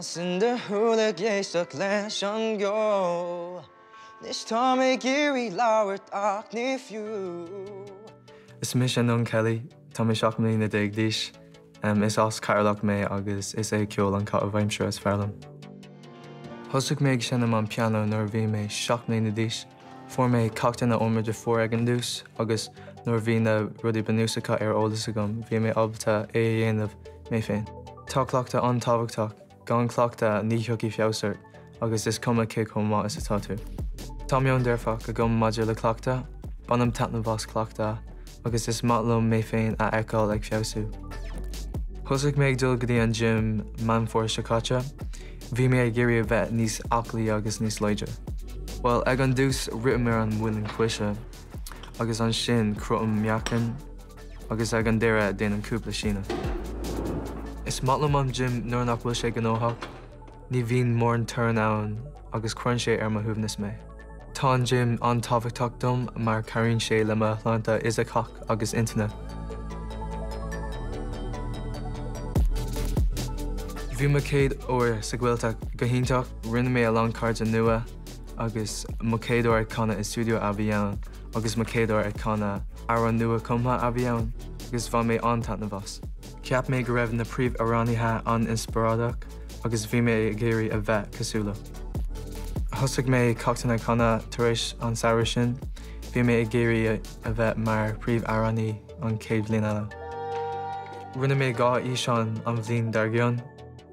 Lassen de huwelijk geestig les aan go. Nicht Tommy Geary lauert ach niet few. Is mis an Kelly, Tommy seach mí na déag díis, is as Carlach mé agus is é ceol an cat a bhaimseo is fearlam. Thosach méid sin am an piano nuair bhí mé seach mí na díis, fuair mé cachtainna ómar de fuór ag an dús, agus nuair bhí na rudí banúsacha ar ólas agam, bhí mé albalta é a dhéanamh mé féin. Tá cleachta an tábhachtach, gan cleachta ní thugaí feabhsart, agus is cuma cé chum má is atá tú. Tá mion dearfach a gom maidir le cleachta, banam tatna bhas cleachta, agus is matlum mé féin a eáil ag feabhsú. Thosach méid dul go dtí an gym man for Shakacha, bhí mé ag géirí a bheith níos aclaí agus níos leidir. Well, ag an dús ritim ar an bhfuilin cuise, agus an sin cruam meachan, agus ag an deire déanaan cúpla sína. Is matlum an gym nuair nach bhfuil sé gnóthach, ní bhíon mór an turn ann agus cruann sé ar mo thuamhnas mé. Tá an gym an tábhachtach dom mar caríonn sé le mo Atlanta Isaac agus Internet. Bhí mo céad uair sa ghuiilteach go hionteach rinne mé a lang cards an nua, agus mo céad uair ag canna in stúdio a bhí ann, agus mo céad uair ag canna ar an nua cumtha a bhí ann, agus bhain mé an-tat na bhas. Ceap mé go raibh na príomh aránaithe an inspireadach, agus bhí mé géirí a bheith cosúla. Thosach mé cachtainna canna tar éis an saoir sin, bhí mé géirí a bheith mar príomh aránaí an céad bhliain eile. Rinne mé gá íseán an bhliain d'argaon,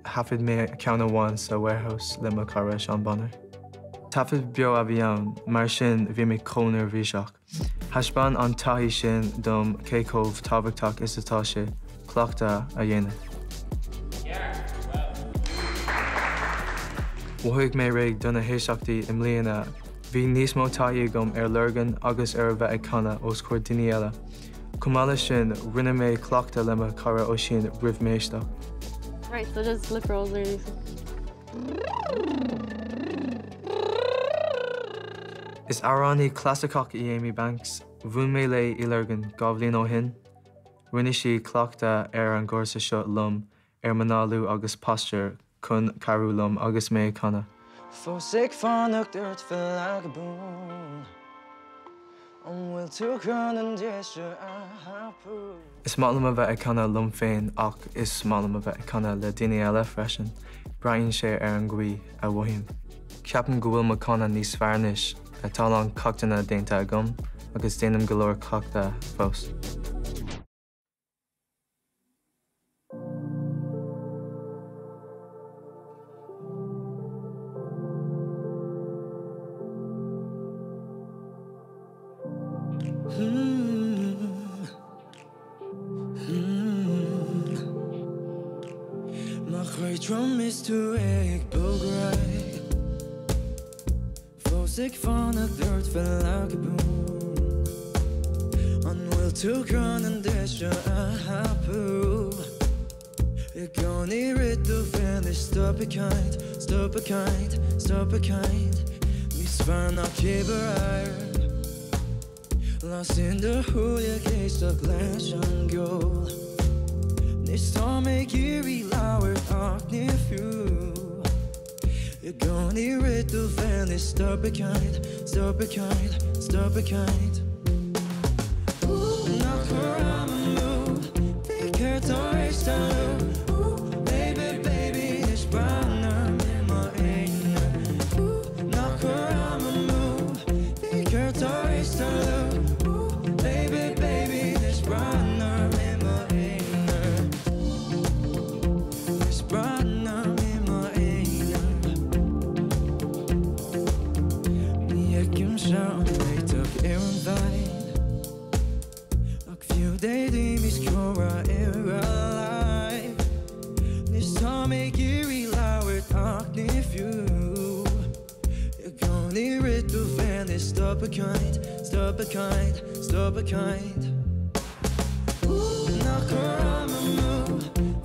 hafid mé ceann amháin sa warehouse le mo cara Sean Bonner. Tafid beo a bhí ann, mar sin bhí mé cónar bhíseach. Thaispeáin an taithí sin dom cécómh tábhachtach is atá sé, cleachta a dhéanamh. Bhuaigh mé réig donna héiseachtaí im líana, bhí níos mó taithí gom ar lurgan agus ar bheith ag canna os chuir daoine eile. Cumála sin rinne mé cleachta le mo cara ó sin ribh méisteach. Right, so just lip rolls or anything. Is aránaí clasicach i Amy Banks, bhuain mé le i lurgan gá bhliain ó shin. Rinne sí cleachta ar an gcomharsa seo lum ar manáú agus posture chun carú lum agus mé canna. Fosig fannach dúirt fel ag bún. Bhfuil tú chun an déiste a hapú. Is málam a bheith ag canna lum féin ach is málam a bheith ag canna le daoine eile freisin, braíonn sé ar an gcuí a bhfuaim. Ceapan go bhfuil mo canna níos fearnis atá an cachtainna déanta agam agus déanam go leor cachta fós. Drum is too ag bograi. Fosig fannach dúirt fel ag bún. An bhfuil tú chun an déiste a hapú. I gcónaí ritú féin is stop a kind, stop a kind, stop a kind. Níos fearnach cébar air. Lasin de huwelijk geestig leis an go. Níos tá mé géirí lauert ach ní fiú. I gcónaí ritú féin is stop a kind, stop a kind, stop a kind. Nach chuir am a mú, bhí ceirt á éis talú. Baby, baby, is brannar mi má éine. Nach chuir am a mú, bhí ceirt á éis talú. Baby, baby, is brannar mi má éine. Is brannar mi má éine. Ní eicim se an réiteach ar an bhain. Ach fiú déadaí mís córa ar a laib. Níos tá mé géirí lauert ach ní fiú. I gcónaí ritú féin is stop a kind, stop a kind, stop a kind. Nach chuir am a mú,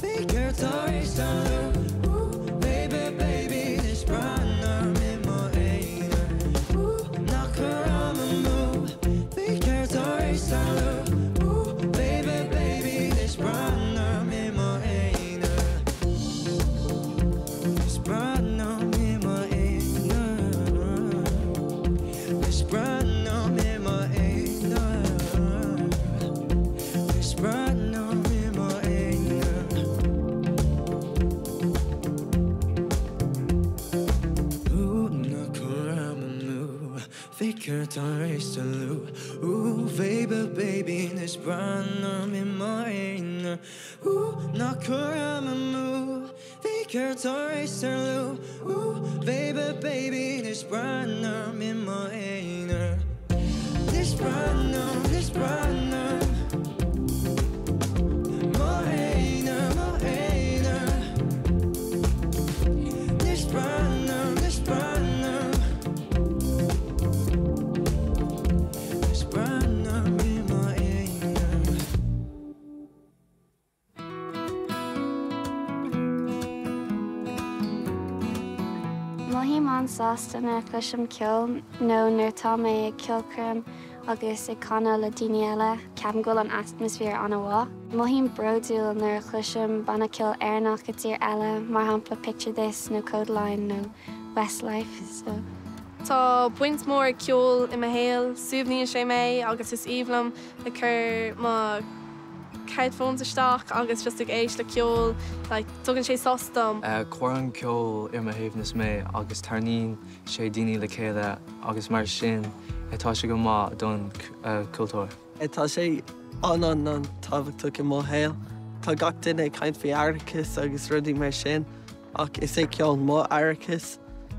bhí ceirt á éis talú. Baby, baby, is brannar mi má éine. Nach chuir am a mú, bhí ceirt á éis talú. Baby, baby, is brannar mi má éine. Is curtain race to loo. Ooh, baby, this brand in my inner. Ooh, knock around my move. The curtain race to loo. Ooh, baby, this brand in my inner. This brand this brand my inner. This brand this brand in my inner. Mohím an sástanna cluisiom ceol nó nuair tá mé ag ceolcrim agus ag canna le daoine eile ceapan go an atmosfér anna bhá. Mohím broúil nuair cluisiom banna ceol airnach go dtír eile mar hampla Picture This nó Codeline nó Westlife. So. Tá buint mór ceol I héal, suimhníonn sé mé agus is íomlam le chur má headphones isteach agus just ag éis le ceol, tugann sé sostam. Cuireann ceol ar héamhnas mé agus tarníonn sé daoine le chéile agus mar sin atá sé go maith don cultúr. Tá sé an tábhachtach I mo héal. Tá gach duine caint faoi airchas agus rudaí mar sin ach is é ceol mo airchas.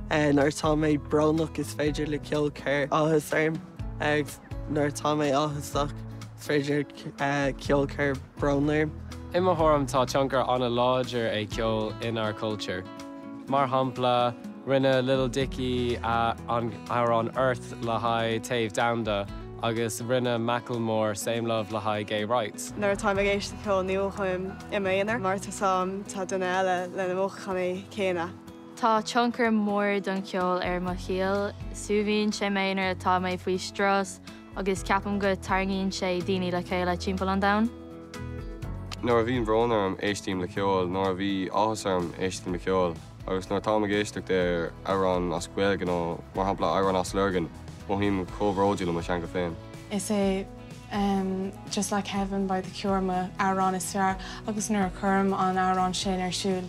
Nuair tá mé bránach is féidir le ceol cur áthas arm agus nuair tá mé áthasach is féidir ceol cur bránarm. I mo thorm tá tionchar anna láidir é ceol in our culture. Mar hampla rinne Little Dicky ar an Earth le haid Taobh Dowda agus rinne Macklemore Same Love le haid Gay Rights. Nuair tá mé géiste ceol níolchaim I méonar mar tá sam tá duine eile le na mochan é céine. Tá tionchar mór don ceol ar mo chéal, suimhíonn sé méonar atá mé faoi stras agus ceapam go targaíonn sé daoine le chéile timpeall an domhan. Nuair a bhíon brónarm éistím le ceol, nuair a bhí áthasarm éistím le ceol, agus nuair tá géisteach de arán as Gaeilge nó mar hampla arán as Lurgan, mohím chomhróidí le mar sean go féin. Is é just like heaven by the cure ma arán is fear agus nuair a chum an arán sin ar siúil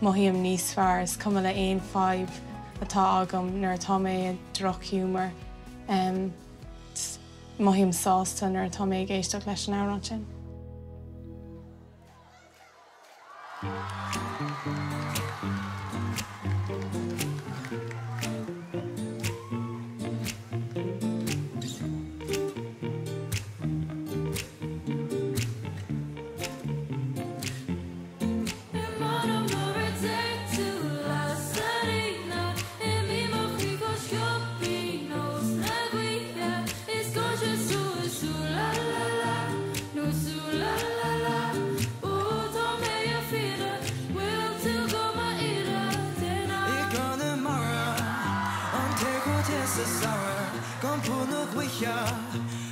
mohím níos fearr is cuma le 1-5 atá agam nuair atá mé droch humor. Mohím sásta nuair atá mé géisteach leis an arán sin.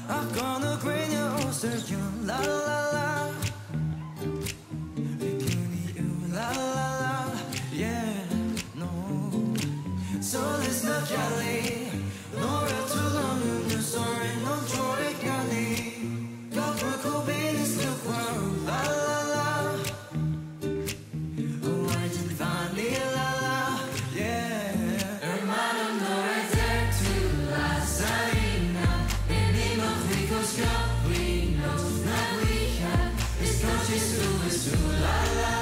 I'm gonna bring you closer, you la la la. La la la, yeah, no. So let's not Cali, no red to London, no sorry, no joy, Cali. God for Kobe, this look world, la la la. Oh, I didn't find me, la la, yeah. Hermano, no return to la salina. Venimos ricos, caprinos, not we have. This country's so la la la.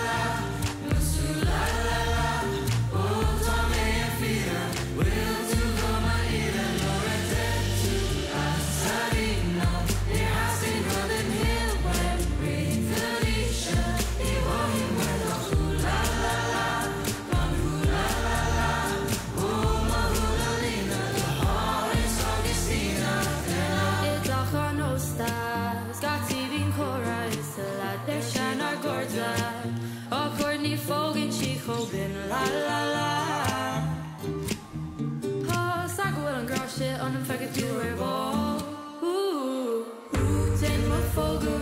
Shit on them fucking two-way ball. Ooh, take my Folger